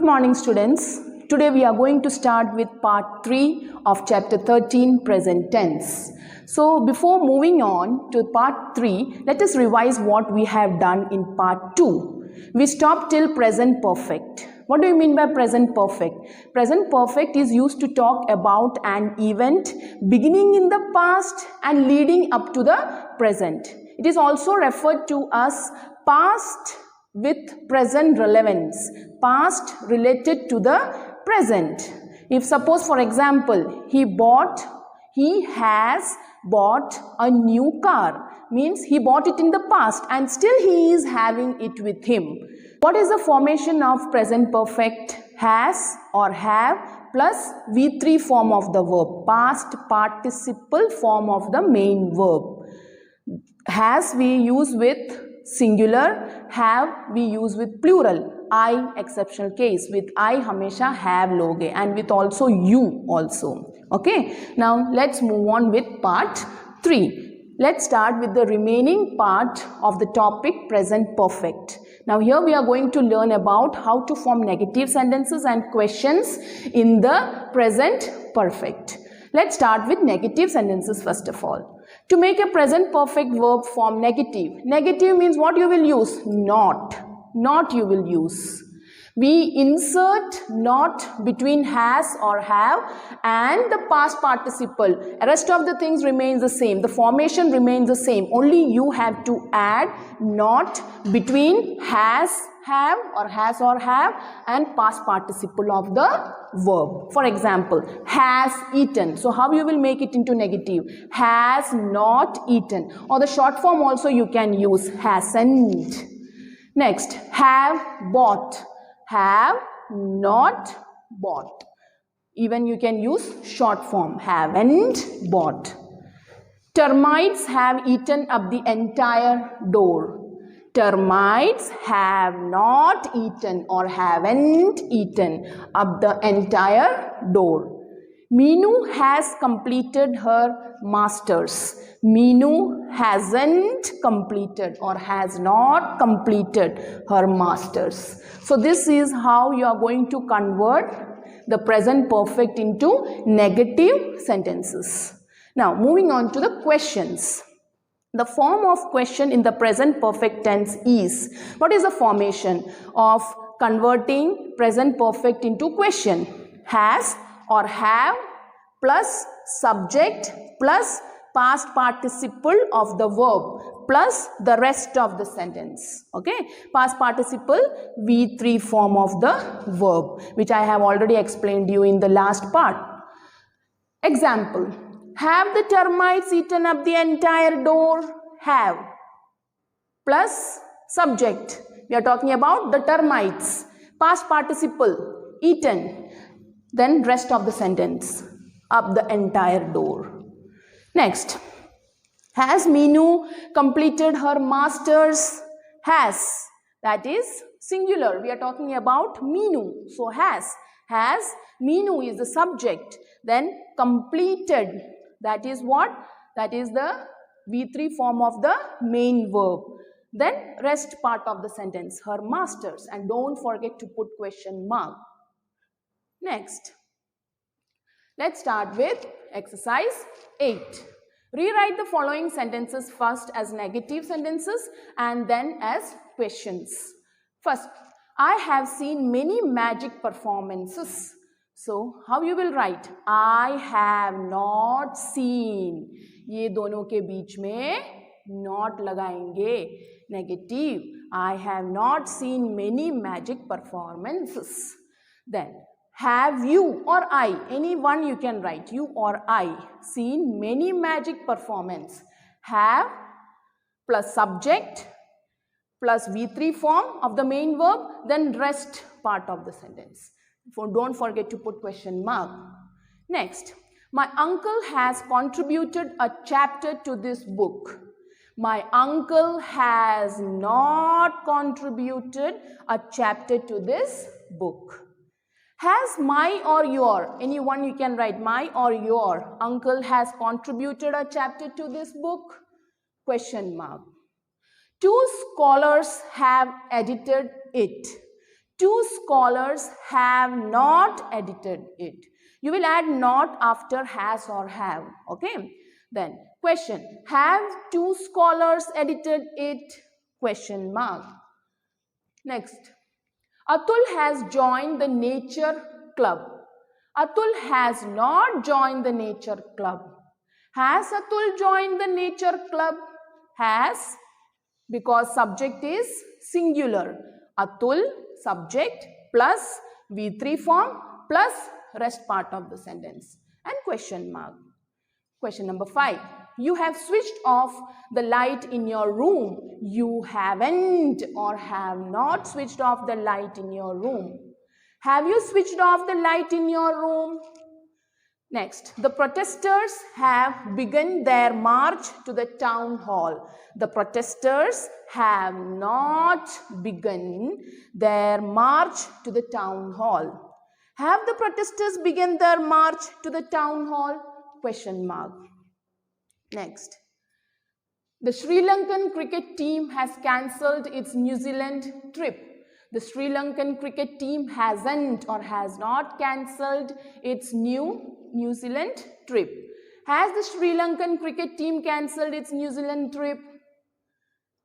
Good morning, students. Today we are going to start with part 3 of chapter 13, present tense. So before moving on to part 3, let us revise what we have done in part 2. We stopped till present perfect. What do you mean by present perfect? Present perfect is used to talk about an event beginning in the past and leading up to the present. It is also referred to as past with present relevance, past related to the present. If suppose for example, he has bought a new car, means he bought it in the past and still he is having it with him. What is the formation of present perfect? Has or have plus V3 form of the verb, past participle form of the main verb. Has we use with singular, have we use with plural. I exceptional case, with I hamesha have loge, and with also you also. Okay, now let's move on with part 3. Let's start with the remaining part of the topic present perfect. Now here we are going to learn about how to form negative sentences and questions in the present perfect. Let's start with negative sentences first of all. To make a present perfect verb form negative. Negative means what you will use? Not. Not you will use. We insert not between has or have and the past participle. The rest of the things remains the same. The formation remains the same. Only you have to add not between have or have and past participle of the verb. For example, has eaten. So how you will make it into negative? Has not eaten. Or the short form also you can use hasn't. Next, have bought. Have not bought. Even you can use short form, haven't bought. Termites have eaten up the entire door. Termites have not eaten or haven't eaten up the entire door. Meenu has completed her masters. Meenu hasn't completed or has not completed her masters. So this is how you are going to convert the present perfect into negative sentences. Now moving on to the questions. The form of question in the present perfect tense is, what is the formation of converting present perfect into question? Has or have plus subject plus past participle of the verb plus the rest of the sentence. Okay, past participle V3 form of the verb, which I have already explained you in the last part. Example, have the termites eaten up the entire door? Have plus subject. We are talking about the termites. Past participle eaten. Then rest of the sentence, up the entire door. Next, has Meenu completed her masters? Has, that is singular. We are talking about Meenu. So has Meenu is the subject. Then completed, that is what? That is the V3 form of the main verb. Then rest part of the sentence, her masters. And don't forget to put question mark. Next, let's start with exercise 8. Rewrite the following sentences first as negative sentences and then as questions. First, I have seen many magic performances. So, how you will write? I have not seen. ये दोनों के बीच में not लगाएंगे. Negative. I have not seen many magic performances. Then, have you or I, any one you can write, you or I, seen many magic performance? Have plus subject plus V3 form of the main verb, then rest part of the sentence. Don't forget to put question mark. Next, my uncle has contributed a chapter to this book. My uncle has not contributed a chapter to this book. Has my or your, anyone you can write, my or your uncle has contributed a chapter to this book? Question mark. Two scholars have edited it. Two scholars have not edited it. You will add not after has or have. Okay. Then question. Have two scholars edited it? Question mark. Next. Atul has joined the nature club. Atul has not joined the nature club. Has Atul joined the nature club? Has, because subject is singular. Atul, subject, plus V3 form, plus rest part of the sentence. And question mark. Question number 5. You have switched off the light in your room. You haven't or have not switched off the light in your room. Have you switched off the light in your room? Next, the protesters have begun their march to the town hall. The protesters have not begun their march to the town hall. Have the protesters begun their march to the town hall? Question mark. Next, the Sri Lankan cricket team has cancelled its New Zealand trip. The Sri Lankan cricket team hasn't or has not cancelled its New Zealand trip. Has the Sri Lankan cricket team cancelled its New Zealand trip?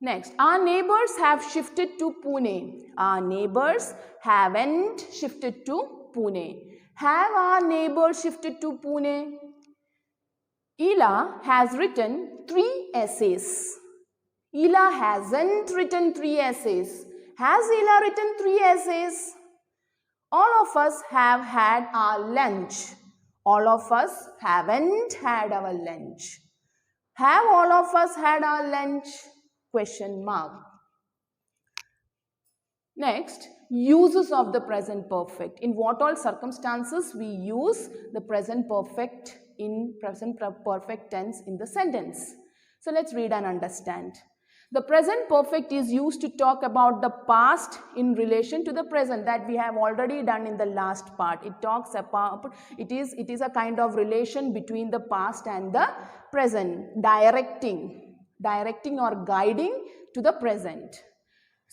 Next, our neighbors have shifted to Pune. Our neighbors haven't shifted to Pune. Have our neighbors shifted to Pune? Ela has written 3 essays. Ela hasn't written 3 essays. Has Ela written 3 essays? All of us have had our lunch. All of us haven't had our lunch. Have all of us had our lunch? Question mark. Next, uses of the present perfect. In what all circumstances we use the present perfect in present perfect tense in the sentence. So let's read and understand. The present perfect is used to talk about the past in relation to the present, that we have already done in the last part. It talks about, it is a kind of relation between the past and the present, directing or guiding to the present.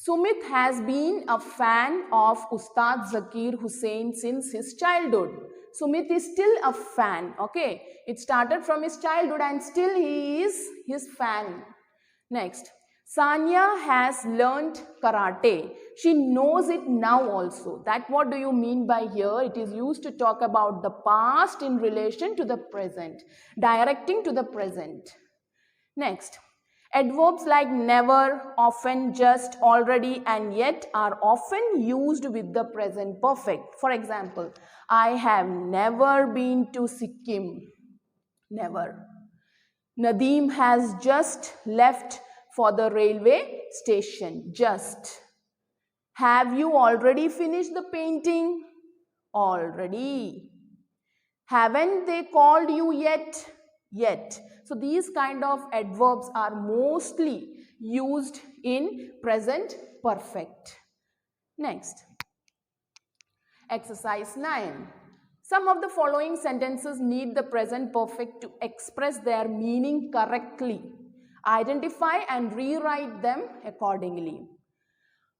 Sumit has been a fan of Ustad Zakir Hussain since his childhood. Sumit is still a fan, okay? It started from his childhood and still he is his fan. Next, Sanya has learnt karate. She knows it now also. That what do you mean by here? It is used to talk about the past in relation to the present, directing to the present. Next, adverbs like never, often, just, already and yet are often used with the present perfect. For example, I have never been to Sikkim. Never. Nadeem has just left for the railway station. Just. Have you already finished the painting? Already. Haven't they called you yet? Yet. So these kind of adverbs are mostly used in present perfect. Next. Exercise 9. Some of the following sentences need the present perfect to express their meaning correctly. Identify and rewrite them accordingly.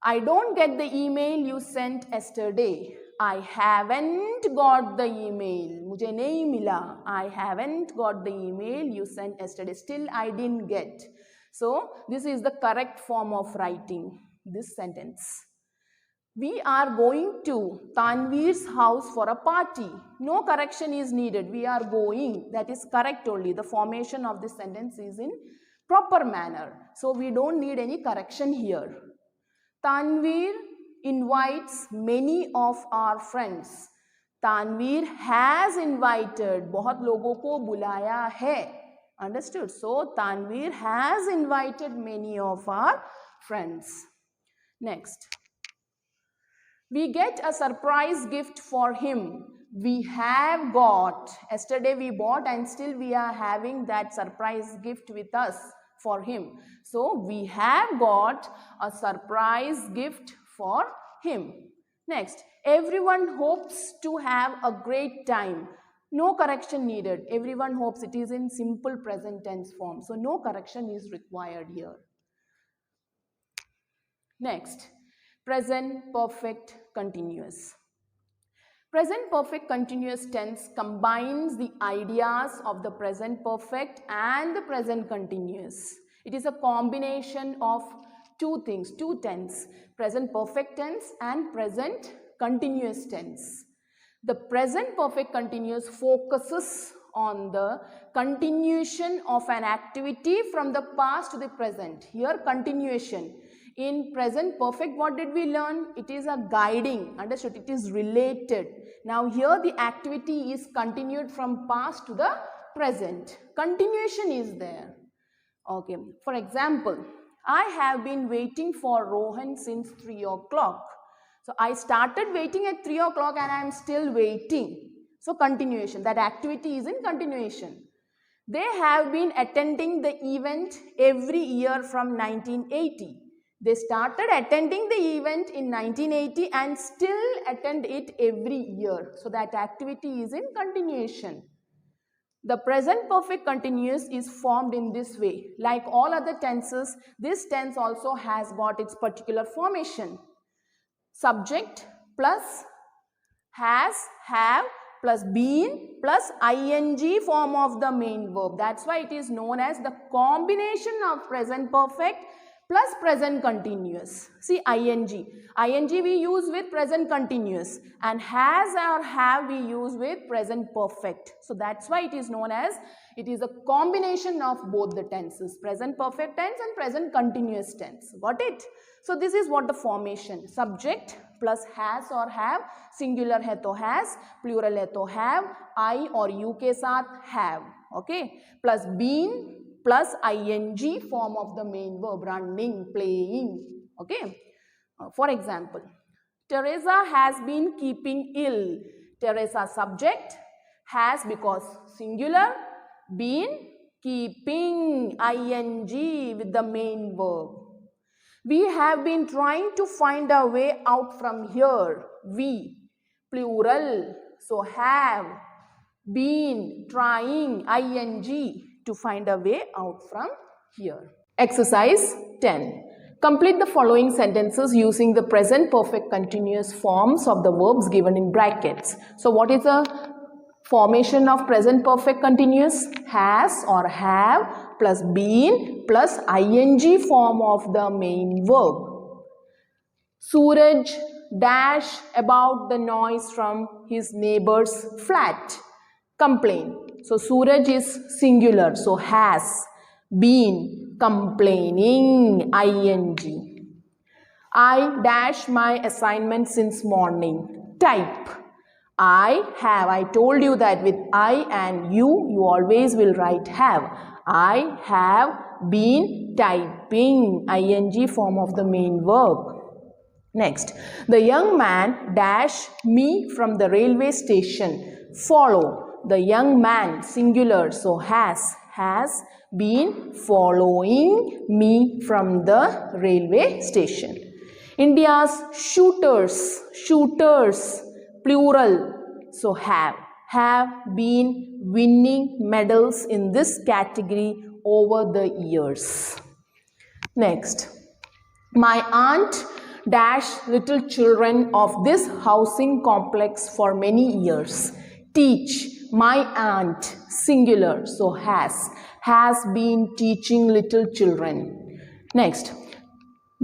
I don't get the email you sent yesterday. I haven't got the email. मुझे नहीं मिला. I haven't got the email you sent yesterday. Still I didn't get. So this is the correct form of writing this sentence. We are going to Tanvir's house for a party. No correction is needed. We are going. That is correct only. The formation of this sentence is in proper manner. So we don't need any correction here. Tanvir invites many of our friends. Tanvir has invited. बहुत लोगों को बुलाया है. Understood? So Tanvir has invited many of our friends. Next. We get a surprise gift for him. We have got. Yesterday we bought and still we are having that surprise gift with us for him. So we have got a surprise gift for him. Next, everyone hopes to have a great time. No correction needed. Everyone hopes. It is in simple present tense form. So no correction is required here. Next, present perfect continuous. Present perfect continuous tense combines the ideas of the present perfect and the present continuous. It is a combination of two things, two tense, present perfect tense and present continuous tense. The present perfect continuous focuses on the continuation of an activity from the past to the present. Here continuation. In present perfect, what did we learn? It is a guiding, understood? It is related. Now here the activity is continued from past to the present. Continuation is there. Okay, for example, I have been waiting for Rohan since 3 o'clock. So I started waiting at 3 o'clock and I am still waiting. So continuation, that activity is in continuation. They have been attending the event every year from 1980. They started attending the event in 1980 and still attend it every year. So that activity is in continuation. The present perfect continuous is formed in this way. Like all other tenses, this tense also has got its particular formation. Subject plus has, have plus been plus ing form of the main verb. That's why it is known as the combination of present perfect plus present continuous. See ing. Ing we use with present continuous and has or have we use with present perfect. So that's why it is known as, it is a combination of both the tenses, present perfect tense and present continuous tense. Got it? So this is what the formation, subject plus has or have, singular hai to has, plural hai to have, I or you ke saath have, okay, plus been plus ing form of the main verb, running, playing, okay. For example, Teresa has been keeping ill. Teresa subject, has because singular, been, keeping, ing with the main verb. We have been trying to find a way out from here. We, plural, so have, been, trying, ing to find a way out from here. Exercise 10. Complete the following sentences using the present perfect continuous forms of the verbs given in brackets. So what is the formation of present perfect continuous? Has or have plus been plus ing form of the main verb. Suraj dash about the noise from his neighbor's flat. Complain. So Suraj is singular, so has, been, complaining, ing. I dash my assignment since morning. Type. I have, I told you that with I and you always will write have. I have been typing, ing form of the main verb. Next, the young man dash me from the railway station. Follow. The young man, singular, so has been following me from the railway station. India's shooters, plural, so have been winning medals in this category over the years. Next, my aunt dash little children of this housing complex for many years. Teach. My aunt, singular, so has been teaching little children. Next,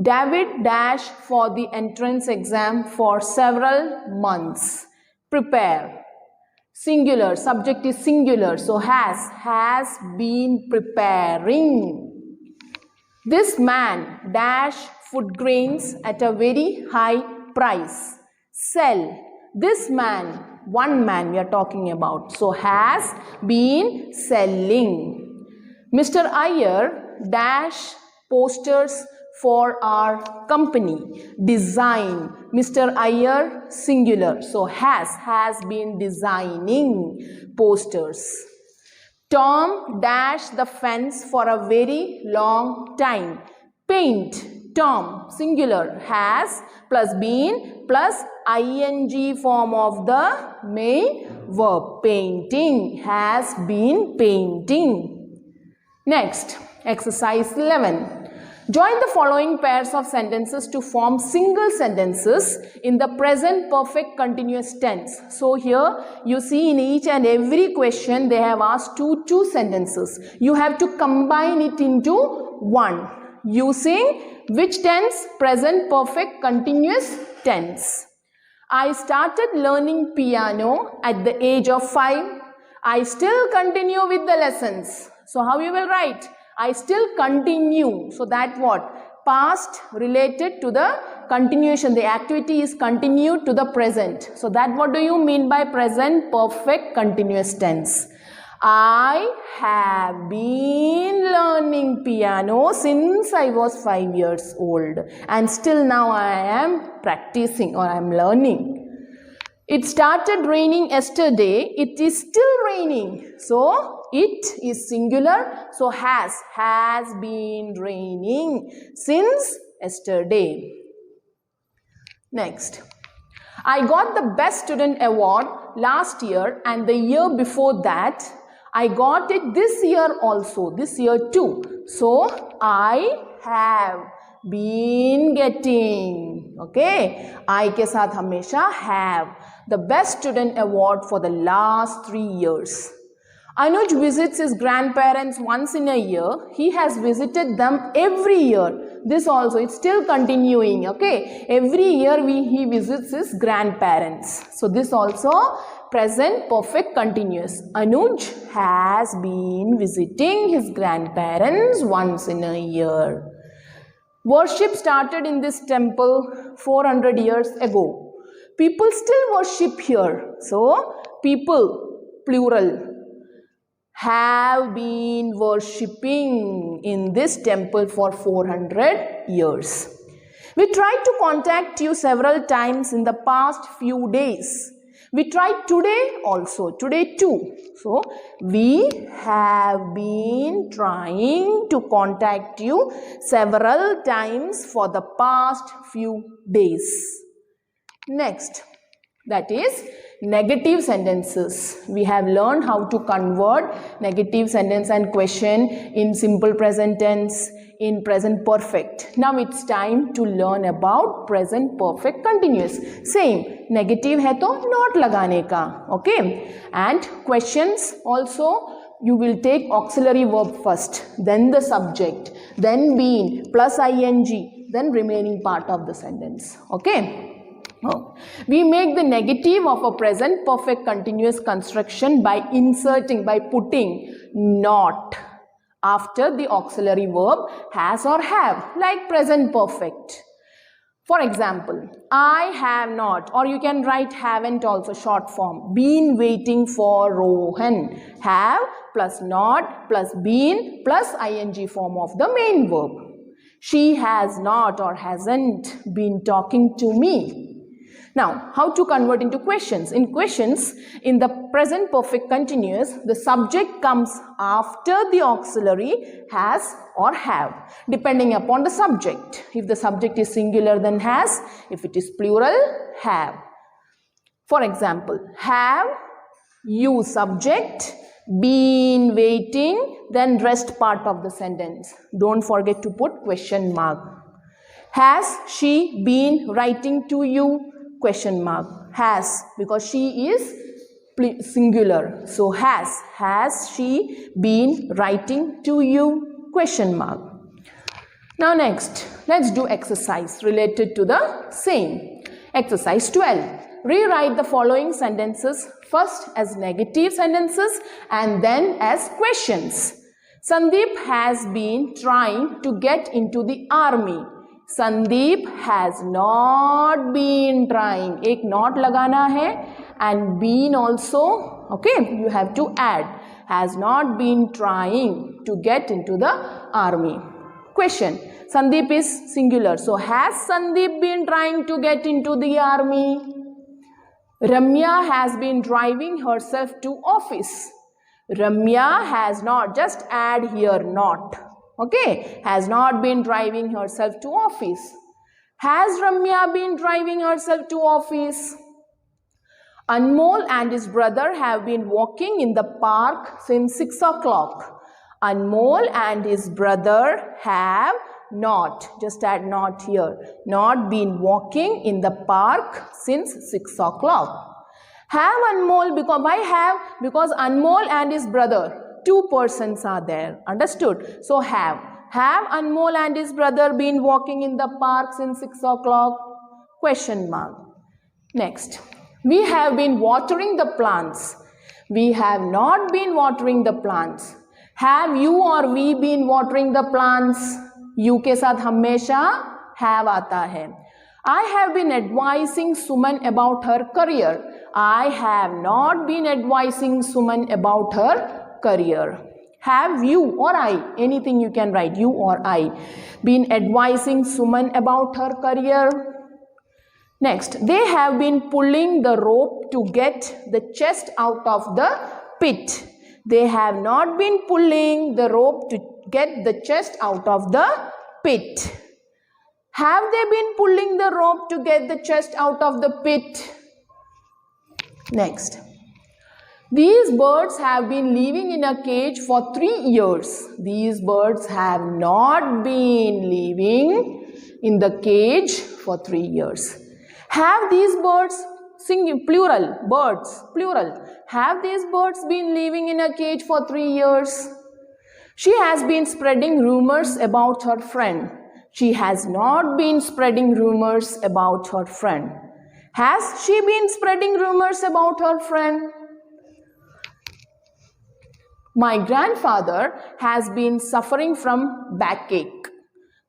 David dash for the entrance exam for several months. Prepare. Singular, subject is singular, so has been preparing. This man dash food grains at a very high price. Sell. This man, one man we are talking about, so has been selling. Mr. Iyer dash posters for our company. Design. Mr. Iyer, singular, so has been designing posters. Tom dash the fence for a very long time. Paint. Tom, singular, has plus been plus ing form of the main verb. Painting, has been painting. Next, exercise 11. Join the following pairs of sentences to form single sentences in the present perfect continuous tense. So here you see in each and every question they have asked two sentences. You have to combine it into one. Using which tense? Present perfect continuous tense. I started learning piano at the age of 5. I still continue with the lessons. So how you will write? I still continue. So that what? Past related to the continuation. The activity is continued to the present. So that what do you mean by present perfect continuous tense? I have been learning piano since I was 5 years old and still now I am practicing or I am learning. It started raining yesterday. It is still raining. So it is singular. So has been raining since yesterday. Next. I got the best student award last year and the year before that. I got it this year also, this year too. So I have been getting, okay, I के साथ हमेशा have the best student award for the last 3 years. Anuj visits his grandparents once in a year. He has visited them every year. This also, it's still continuing, okay. Every year he visits his grandparents. So this also present perfect continuous. Anuj has been visiting his grandparents once in a year. Worship started in this temple 400 years ago. People still worship here. So people, plural, have been worshipping in this temple for 400 years. We tried to contact you several times in the past few days. We tried today also, today too. So, we have been trying to contact you several times for the past few days. Next, that is negative sentences. We have learned how to convert negative sentence and question in simple present tense, in present perfect. Now it's time to learn about present perfect continuous. Same, negative hai to not lagane ka, okay? And questions also, you will take auxiliary verb first, then the subject, then been plus ing, then remaining part of the sentence, okay? We make the negative of a present perfect continuous construction by inserting, by putting not after the auxiliary verb has or have, like present perfect. For example, I have not, or you can write haven't also, short form, been waiting for Rohan. Have plus not plus been plus ing form of the main verb. She has not or hasn't been talking to me. Now, how to convert into questions? In questions, in the present perfect continuous, the subject comes after the auxiliary has or have, depending upon the subject. If the subject is singular, then has. If it is plural, have. For example, have you subject, been waiting, then rest part of the sentence. Don't forget to put question mark. Has she been writing to you? Question mark. Has, because she is singular. So has she been writing to you? Question mark. Now next, let's do exercise related to the same. Exercise 12. Rewrite the following sentences first as negative sentences and then as questions. Sandeep has been trying to get into the army. Sandeep has not been trying. Ek not lagana hai and been also, okay, you have to add. Has not been trying to get into the army. Question. Sandeep is singular. So, has Sandeep been trying to get into the army? Ramya has been driving herself to office. Ramya has not. Just add here not. Okay, has not been driving herself to office. Has Ramya been driving herself to office? Anmol and his brother have been walking in the park since 6 o'clock. Anmol and his brother have not, just add not here, not been walking in the park since 6 o'clock. Have Anmol, because why have? Because Anmol and his brother, 2 persons are there. Understood? So have. Have Anmol and his brother been walking in the park since 6 o'clock? Question mark. Next. We have been watering the plants. We have not been watering the plants. Have you or we been watering the plants? You के साथ हमेशा have आता है. I have been advising Suman about her career. I have not been advising Suman about her career. Have you or I, anything you can write, you or I, been advising Suman about her career? Next, they have been pulling the rope to get the chest out of the pit. They have not been pulling the rope to get the chest out of the pit. Have they been pulling the rope to get the chest out of the pit? Next. These birds have been living in a cage for 3 years. These birds have not been living in the cage for 3 years. Have these birds, plural, birds, plural. Have these birds been living in a cage for 3 years? She has been spreading rumors about her friend. She has not been spreading rumors about her friend. Has she been spreading rumors about her friend? My grandfather has been suffering from backache.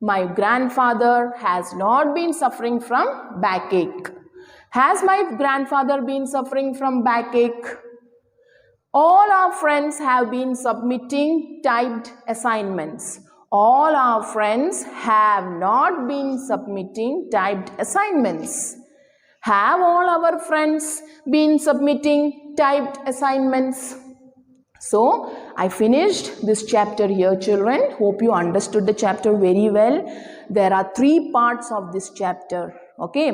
My grandfather has not been suffering from backache. Has my grandfather been suffering from backache? All our friends have been submitting typed assignments. All our friends have not been submitting typed assignments. Have all our friends been submitting typed assignments? So, I finished this chapter here, children. Hope you understood the chapter very well. There are 3 parts of this chapter. Okay.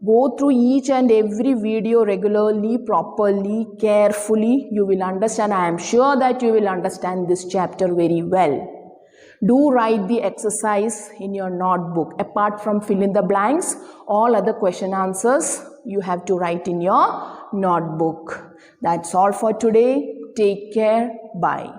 Go through each and every video regularly, properly, carefully. You will understand. I am sure that you will understand this chapter very well. Do write the exercise in your notebook. Apart from fill in the blanks, all other question answers you have to write in your notebook. That's all for today. Take care. Bye.